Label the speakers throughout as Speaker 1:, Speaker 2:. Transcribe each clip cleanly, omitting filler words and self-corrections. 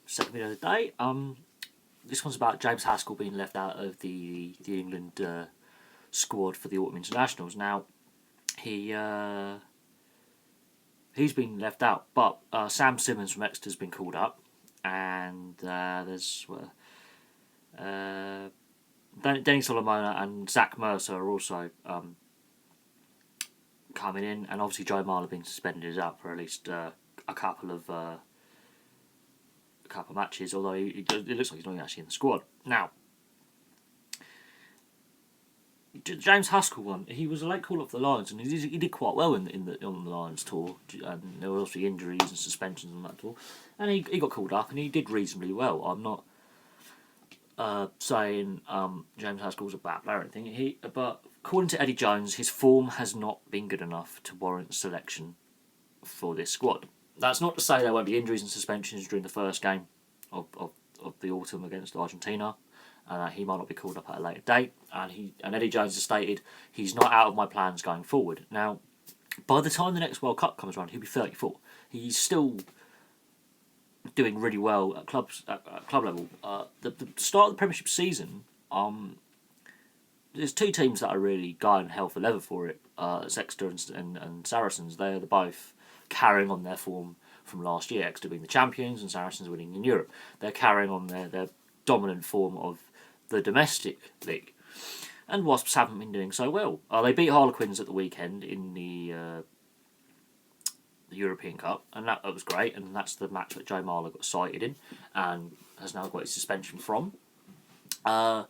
Speaker 1: second video of the day. This one's about James Haskell being left out of the England squad for the autumn internationals. Now, he's been left out, but Sam Simmons from Exeter's been called up, and there's Denny Solomona and Zach Mercer are also coming in, and obviously Joe Marler being suspended is out for at least a couple of matches, although it looks like he's not actually in the squad. Now, James Haskell one, he was a late call up for the Lions, and he did quite well on the Lions tour, and there were also injuries and suspensions on that tour, and he got called up and he did reasonably well. I'm not saying James Haskell's a bad player or anything, but according to Eddie Jones, his form has not been good enough to warrant selection for this squad. That's not to say there won't be injuries and suspensions during the first game of the autumn against Argentina, and he might not be called up at a later date. And Eddie Jones has stated he's not out of my plans going forward. Now, by the time the next World Cup comes around, he'll be 34. He's still doing really well at club level. The start of the Premiership season, there's two teams that are really going hell for leather for it. It's Exeter and Saracens. They're both carrying on their form from last year. Exeter being the champions and Saracens winning in Europe. They're carrying on their dominant form of the domestic league. And Wasps haven't been doing so well. They beat Harlequins at the weekend in the European Cup, and that was great, and that's the match that Joe Marler got cited in and has now got his suspension from. But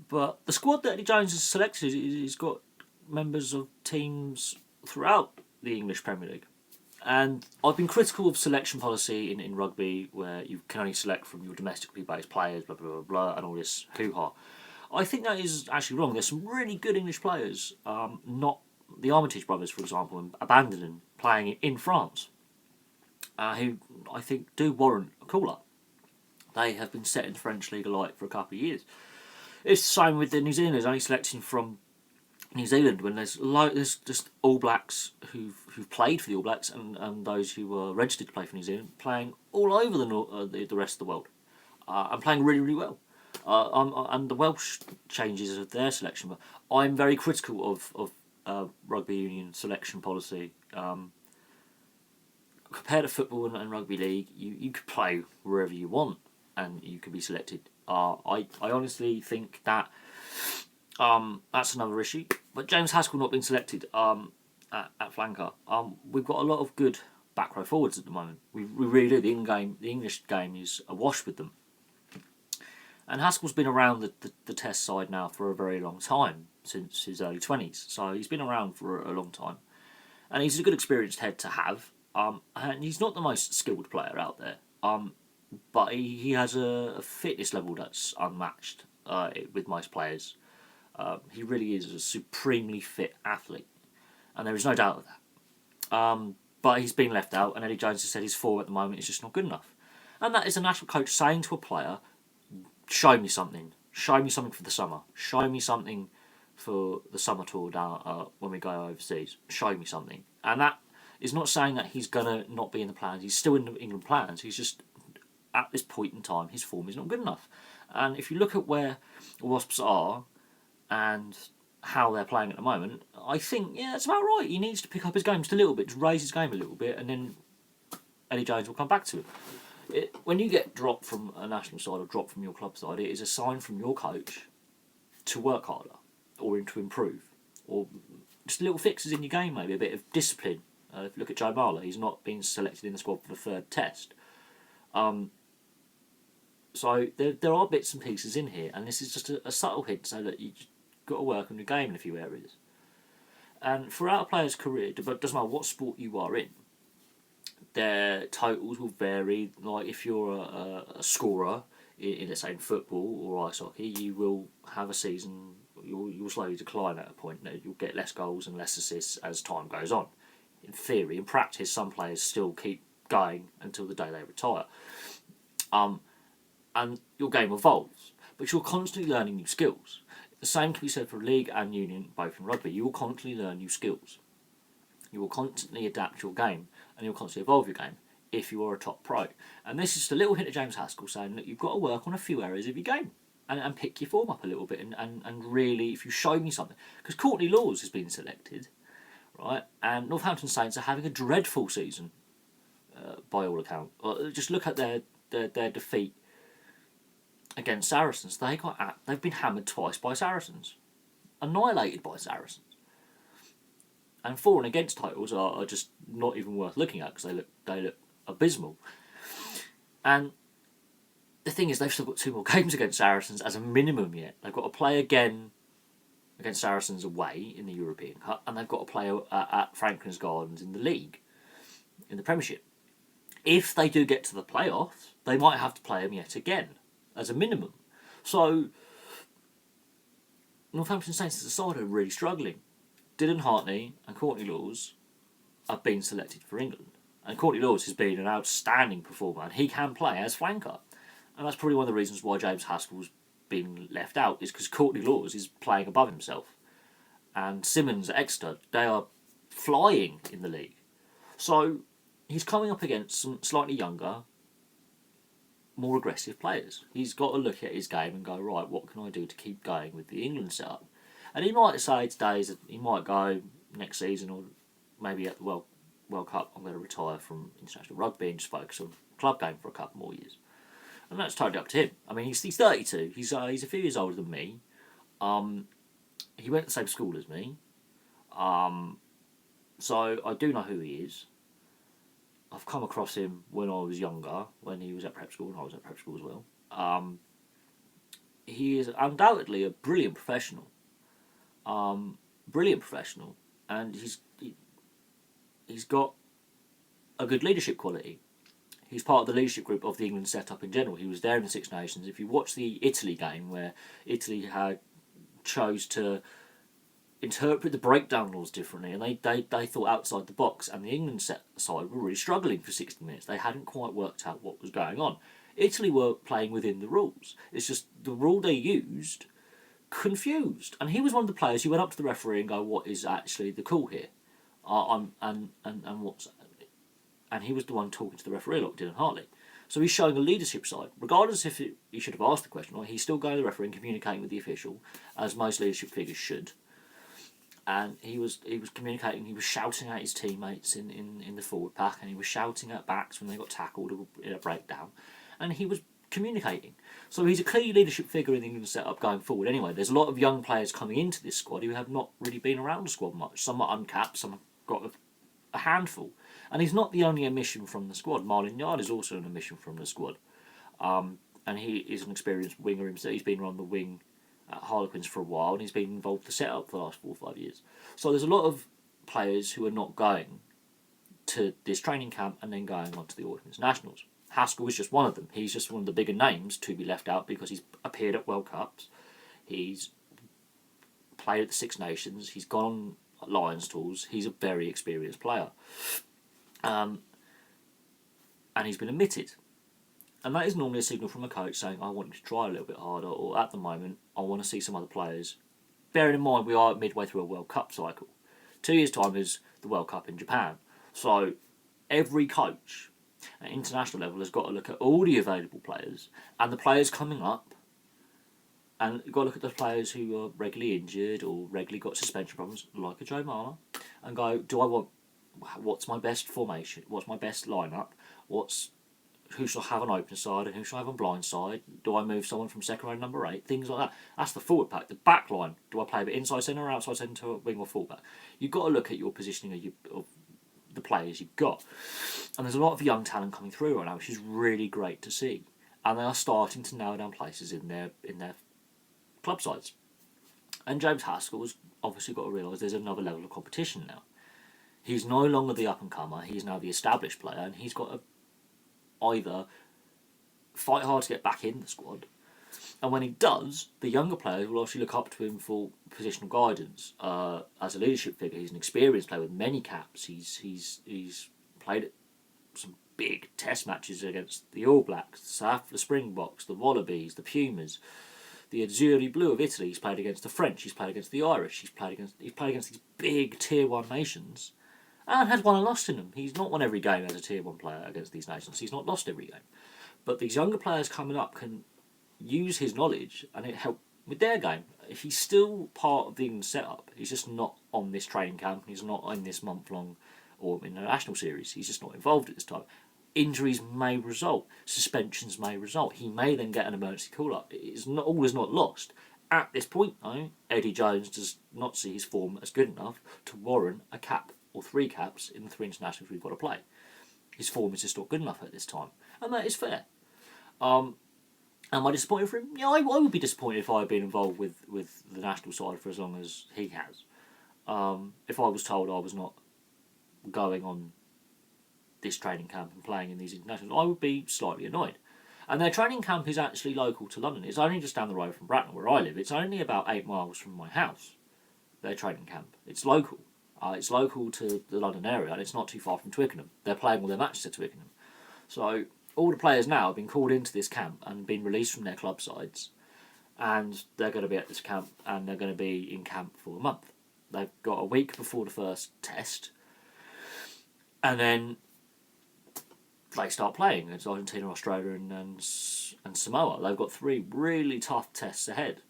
Speaker 1: the squad that Eddie Jones has selected has got members of teams throughout the English Premier League. And I've been critical of selection policy in rugby, where you can only select from your domestically based players, blah, blah, blah, blah, and all this hoo-ha. I think that is actually wrong. There's some really good English players, not the Armitage brothers, for example, and Abandonen, playing in France, who I think do warrant a call-up. They have been set in the French League alight for a couple of years. It's the same with the New Zealanders, only selecting from New Zealand when there's just All Blacks who've played for the All Blacks and those who were registered to play for New Zealand playing all over the rest of the world and playing really, really well. And the Welsh changes of their selection, but I'm very critical of rugby union selection policy. Compared to football and rugby league, you could play wherever you want and you could be selected. I honestly think that that's another issue. But James Haskell not being selected at flanker. We've got a lot of good back row forwards at the moment. We really do. The English game is awash with them. And Haskell's been around the test side now for a very long time, since his early 20s. So he's been around for a long time. And he's a good experienced head to have. And he's not the most skilled player out there. But he has a fitness level that's unmatched with most players. He really is a supremely fit athlete, and there is no doubt of that. But he's been left out, and Eddie Jones has said his form at the moment is just not good enough. And that is a national coach saying to a player, show me something for the summer, show me something for the summer tour down when we go overseas, show me something. And that is not saying that he's going to not be in the plans. He's still in the England plans. He's just, at this point in time, his form is not good enough. And if you look at where Wasps are and how they're playing at the moment, I think, yeah, that's about right. He needs to pick up his game just a little bit, to raise his game a little bit, and then Eddie Jones will come back to it. When you get dropped from a national side or dropped from your club side, it is a sign from your coach to work harder or to improve, or just little fixes in your game, maybe a bit of discipline. If you look at Joe Marler, he's not been selected in the squad for the third test. So there are bits and pieces in here, and this is just a subtle hint so that you got to work on your game in a few areas. And throughout a player's career, it doesn't matter what sport you are in, their totals will vary. Like if you're a scorer in let's say in football or ice hockey, you will have a season. You'll slowly decline at a point. You'll get less goals and less assists as time goes on. In theory, in practice, some players still keep going until the day they retire. And your game evolves, but you're constantly learning new skills. The same can be said for league and union, both in rugby. You will constantly learn new skills. You will constantly adapt your game, and you'll constantly evolve your game. if you are a top pro. And this is just a little hint of James Haskell saying that you've got to work on a few areas of your game and pick your form up a little bit and really, if you show me something. Because Courtney Laws has been selected, right? And Northampton Saints are having a dreadful season by all accounts. Just look at their defeat against Saracens. They've been hammered twice by Saracens, annihilated by Saracens. And for and against titles are just not even worth looking at because they look abysmal. And the thing is, they've still got 2 more games against Saracens as a minimum yet. They've got to play again against Saracens away in the European Cup, and they've got to play at Franklin's Gardens in the league, in the Premiership. If they do get to the playoffs, they might have to play them yet again as a minimum. So Northampton Saints as a side are really struggling. Dylan Hartney and Courtney Laws have been selected for England. And Courtney Laws has been an outstanding performer, and he can play as flanker. And that's probably one of the reasons why James Haskell's been left out, is because Courtney Laws is playing above himself. And Simmons at Exeter, they are flying in the league. So he's coming up against some slightly younger, more aggressive players. He's got to look at his game and go, right, what can I do to keep going with the England setup? And he might say today that he might go next season, or maybe at the World Cup, I'm going to retire from international rugby and just focus on club game for a couple more years. And that's totally up to him. I mean, he's 32. He's a few years older than me. He went to the same school as me. So I do know who he is. I've come across him when I was younger, when he was at prep school, and I was at prep school as well. He is undoubtedly a brilliant professional. And he's got a good leadership quality. He's part of the leadership group of the England setup in general. He was there in the Six Nations. If you watch the Italy game, where Italy chose to interpret the breakdown laws differently, and they thought outside the box, and the England side were really struggling for 60 minutes. They hadn't quite worked out what was going on. Italy were playing within the rules. It's just the rule they used confused, and he was one of the players who went up to the referee and go, "What is actually the call here?" And he was the one talking to the referee, like Dylan Hartley. So he's showing a leadership side, regardless if he should have asked the question, or he's still going to the referee and communicating with the official, as most leadership figures should. And he was communicating. He was shouting at his teammates in the forward pack, and he was shouting at backs when they got tackled in a breakdown, and he was communicating. So he's a clear leadership figure in the England setup going forward. Anyway, there's a lot of young players coming into this squad who have not really been around the squad much. Some are uncapped, some have got a handful. And he's not the only omission from the squad. Marlon Yard is also an omission from the squad. And he is an experienced winger himself. He's been on the wing at Harlequins for a while, and he's been involved with the setup for the last 4 or 5 years. So there's a lot of players who are not going to this training camp and then going on to the Autumn Internationals. Haskell is just one of them. He's just one of the bigger names to be left out because he's appeared at World Cups. He's played at the Six Nations. He's gone on Lions tours. He's a very experienced player. And he's been omitted. And that is normally a signal from a coach saying, I want you to try a little bit harder, or at the moment, I want to see some other players. Bearing in mind, we are midway through a World Cup cycle. 2 years' time is the World Cup in Japan. So every coach at international level has got to look at all the available players and the players coming up, and you've got to look at the players who are regularly injured or regularly got suspension problems, like a Joe Marler, and go, what's my best formation? What's my best lineup? Who shall I have on open side and who shall I have on blind side? Do I move someone from second row number 8? Things like that. That's the forward pack. The back line. Do I play a bit inside centre or outside centre, wing or full back? You've got to look at your positioning of the players you've got. And there's a lot of young talent coming through right now, which is really great to see. And they are starting to nail down places in their club sides. And James Haskell has obviously got to realise there's another level of competition now. He's no longer the up-and-comer. He's now the established player, and he's got to either fight hard to get back in the squad, and when he does, the younger players will actually look up to him for positional guidance. As a leadership figure, he's an experienced player with many caps. He's played at some big test matches against the All Blacks, the Springboks, the Wallabies, the Pumas, the Azzurri Blue of Italy. He's played against the French. He's played against the Irish. He's played against these big Tier 1 nations, and had won and lost in them. He's not won every game as a Tier 1 player against these nations. He's not lost every game. But these younger players coming up can use his knowledge and it help with their game. He's still part of the England setup. He's just not on this training camp. He's not in this month-long or in the national series. He's just not involved at this time. Injuries may result. Suspensions may result. He may then get an emergency call-up. All is not lost. At this point, though, Eddie Jones does not see his form as good enough to warrant a cap or 3 caps in the 3 internationals we've got to play. His form is just not good enough at this time. And that is fair. Am I disappointed for him? Yeah, I would be disappointed if I had been involved with the national side for as long as he has. If I was told I was not going on this training camp and playing in these internationals, I would be slightly annoyed. And their training camp is actually local to London. It's only just down the road from Bracknell, where I live. It's only about 8 miles from my house, their training camp. It's local. It's local to the London area, and it's not too far from Twickenham. They're playing all their matches at Twickenham. So all the players now have been called into this camp and been released from their club sides, and they're going to be at this camp, and they're going to be in camp for a month. They've got a week before the first test, and then they start playing. It's Argentina, Australia, and Samoa. They've got 3 really tough tests ahead.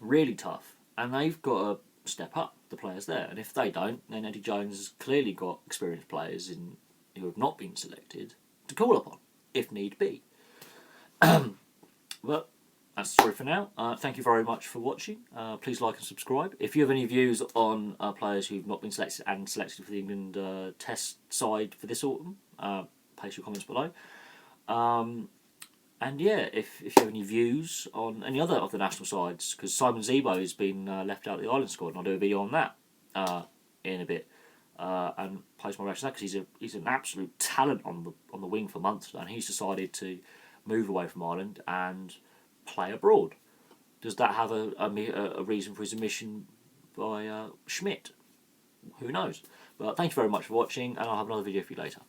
Speaker 1: Really tough. And they've got to step up, the players there. And if they don't, then Eddie Jones has clearly got experienced players who have not been selected to call upon, if need be. Well, that's the story for now. Thank you very much for watching. Please like and subscribe. If you have any views on players who've not been selected and selected for the England test side for this autumn, place your comments below. And yeah, if you have any views on any other of the national sides, because Simon Zebo has been left out of the Ireland squad, and I'll do a video on that in a bit, and post my reaction to that, because he's an absolute talent on the wing for months now, and he's decided to move away from Ireland and play abroad. Does that have a reason for his omission by Schmidt? Who knows? But thank you very much for watching, and I'll have another video for you later.